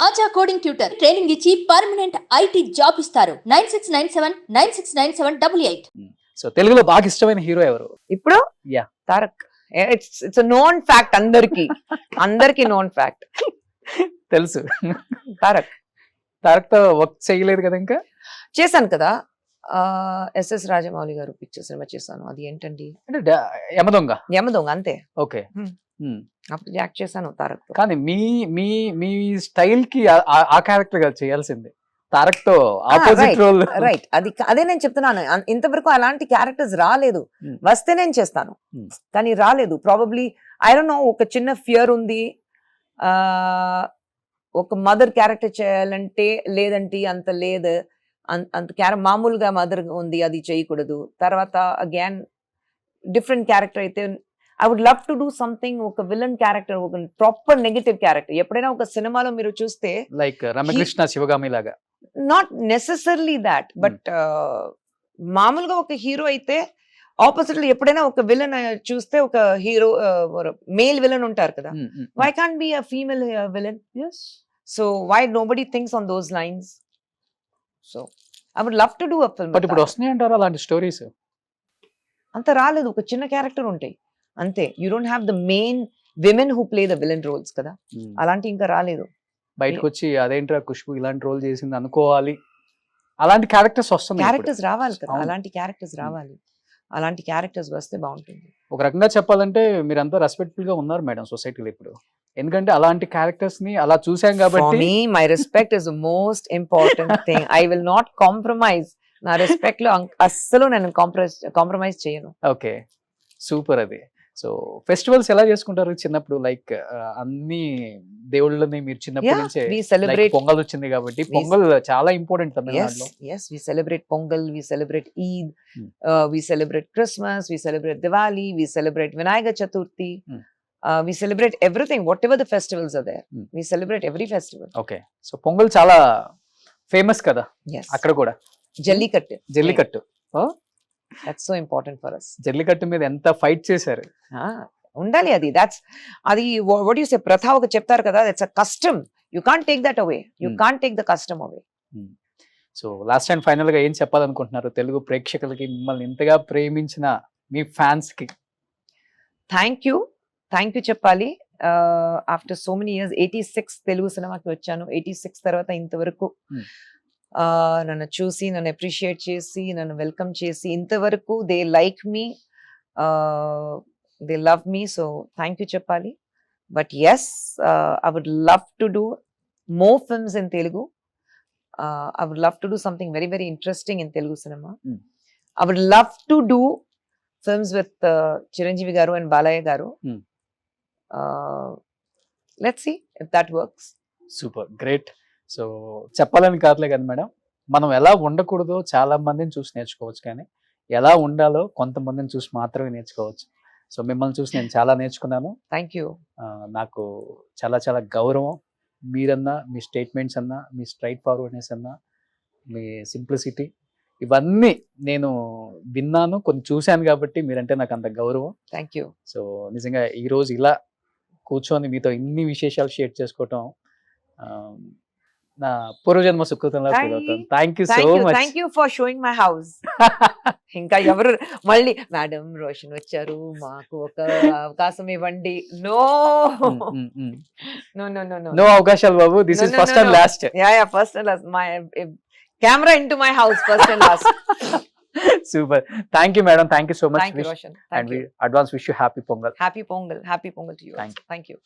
ఆచా coding tutor training ఇచ్చి permanent IT job ఇస్తారు. 9697969788. So తెలుగులో బాగా ఇష్టమైన హీరో ఎవరు? ఇప్పుడు Yeah. Tarak. It's known fact, అందరికి నోన్ ఫ్యాక్ట్. తెలుసు. తారక్ తారక్ తో వర్క్ చేయలేదు కదా ఇంకా? చేశాను కదా, ఎస్ఎస్ రాజమౌళి గారు పిక్చర్ సినిమా చేశాను. అది ఏంటండి, అంటే యమదొంగ. యమదొంగ, అంతే. ఓకే. అప్పుడు యాక్ట్ చేశాను తారక్ తో. కానీ మీ మీ మీ స్టైల్ కి ఆ క్యారెక్టర్ గా చేయాల్సింది. తారక్ తో ఆపోజిట్ రోల్. రైట్, అదే నేను చెప్తున్నాను. ఇంతవరకు అలాంటి క్యారెక్టర్స్ రాలేదు. వస్తే నేను చేస్తాను, కానీ రాలేదు. ప్రాబబ్లీ ఐ డోంట్ నో, ఒక చిన్న ఫియర్ ఉంది. ఒక మదర్ క్యారెక్టర్ చేయాలంటే లేదంటే అంత లేదు, అంత మామూలుగా మదర్ ఉంది, అది చేయకూడదు. తర్వాత అగైన్ డిఫరెంట్ క్యారెక్టర్ అయితే I would love to do something, ఒక విలన్ క్యారెక్టర్, ఒక ప్రాపర్ నెగటివ్ క్యారెక్టర్. ఎప్పుడైనా ఒక సినిమాలో మీరు చూస్తే లైక్ రమకృష్ణ శివగామి లాగా, నాట్ నెసెసర్లీ దాట్, బట్ మామూలుగా ఒక హీరో అయితే ఆపోజిట్ లో ఎప్పుడైనా ఒక విలన్ చూస్తే, ఒక హీరో మేల్ విలన్ ఉంటారు కదా, why can't be a female villain? So why nobody thinks on those lines? So I would love to do a film. But ఇప్పుడు వస్తున్నాయి అంటారా అలాంటి స్టోరీస్? అంత రాలేదు, ఒక చిన్న క్యారెక్టర్ ఉంటాయి అంతే. You don't have the main women who play the villain roles కదా, అలాంటి ఇంకా రాలేదు. బయటకు వచ్చి అదేంట్రా ఖుష్బు ఇలాంటి రోల్ చేసింది అనుకోవాలి, అలాంటి క్యారెక్టర్స్ వస్తున్నాయి. క్యారెక్టర్స్ రావాలి కదా, అలాంటి క్యారెక్టర్స్ రావాలి. అలాంటి క్యారెక్టర్స్ వస్తే బాగుంటుంది. ఒక రకంగా చెప్పాలంటే మీరంతా రెస్పెక్ట్ఫుల్ గా ఉన్నారు మేడం సొసైటీలో ఇప్పుడు, ఎందుకంటే అలాంటి క్యారెక్టర్స్ ని అలా చూసాం కాబట్టి. My respect is the most important thing. I will not compromise. నా రెస్పెక్ట్ లో అస్సలు నేను కాంప్రమైజ్ చేయను. Okay, super. అది సో ఫెస్టివల్స్ ఎలా చేసుకుంటారు చిన్నప్పుడు? లైక్ అన్ని దేవుళ్ళని మీరు చిన్నప్పటి నుంచే పొంగల్ వచ్చింది కాబట్టి, పొంగల్ చాలా ఇంపార్టెంట్ తమిళనాడులో. Yes, we celebrate Pongal, we celebrate Eid, we celebrate Christmas, we celebrate Diwali, we celebrate Vinayaka Chaturthi, we celebrate everything, whatever the festivals are there. We celebrate every festival. Okay, so pongal చాలా famous కదా అక్కడ కూడా. Jallikattu that's so important for us. Jallikattu మీద ఎంత fight చేశారు. ఉండాలి అది. అది what do you say, ప్రథ ఒక చెప్తారు కదా, that's a custom. You can't take that away. You can't take the custom away. So last and final గా ఏం చెప్పాలనుకుంటున్నారు తెలుగు ప్రేక్షకులకి, మిమ్మల్ని ఇంతగా ప్రేమించిన మీ ఫ్యాన్స్ కి? థ్యాంక్ యూ చెప్పాలి. After so many years 86 Telugu సినిమాకి వచ్చాను. 86 తర్వాత ఇంతవరకు నన్ను చూసి, నన్ను అప్రిషియేట్ చేసి, నన్ను వెల్కమ్ చేసి, ఇంతవరకు they like me, they love me. So thank you చెప్పాలి. But yes, I would love to do more films in Telugu. I would love to do something very, very interesting in Telugu cinema. I would love to do films with Chiranjeevi garu and Balaya garu. Let's see if that works. Super, great. So చెప్పాలని కాదులే కదా madam, మనం ఎలా ఉండకూడదో చాలా మందిని చూసి నేర్చుకోవచ్చు, కానీ ఎలా ఉండాలో కొంతమందిని చూసి మాత్రమే నేర్చుకోవచ్చు. సో మిమ్మల్ని చూసి నేను చాలా నేర్చుకున్నాను. Thank you. నాకు చాలా చాలా గౌరవం. మీరన్నా, మీ స్టేట్మెంట్స్ అన్నా, మీ స్ట్రైట్ ఫార్వర్డ్నెస్ అన్నా, మీ సింప్లిసిటీ, ఇవన్నీ నేను విన్నాను, కొన్ని చూశాను కాబట్టి మీరంటే నాకు అంత గౌరవం. Thank you. సో నిజంగా ఈరోజు ఇలా కూర్చొని మీతో ఇన్ని విశేషాలు షేర్ చేసుకోవటం నా పూర్వజన్మ సుకృతంలో ఫీల్ అవుతాను. Thank you so much. Thank you for showing my house. ఇంకా ఎవరు మళ్ళీ మేడం రోషన్ వచ్చారు, మాకు ఒక అవకాశం ఇవ్వండి. నో అవకాశాలు బాబు. This is first and last. First and last. My camera into my house, first and last. Super. Thank you, madam. Thank you so much. Thank you, Roshan. And we advance wish you happy Pongal. Happy Pongal. Happy Pongal to you. Thank you. Thank you.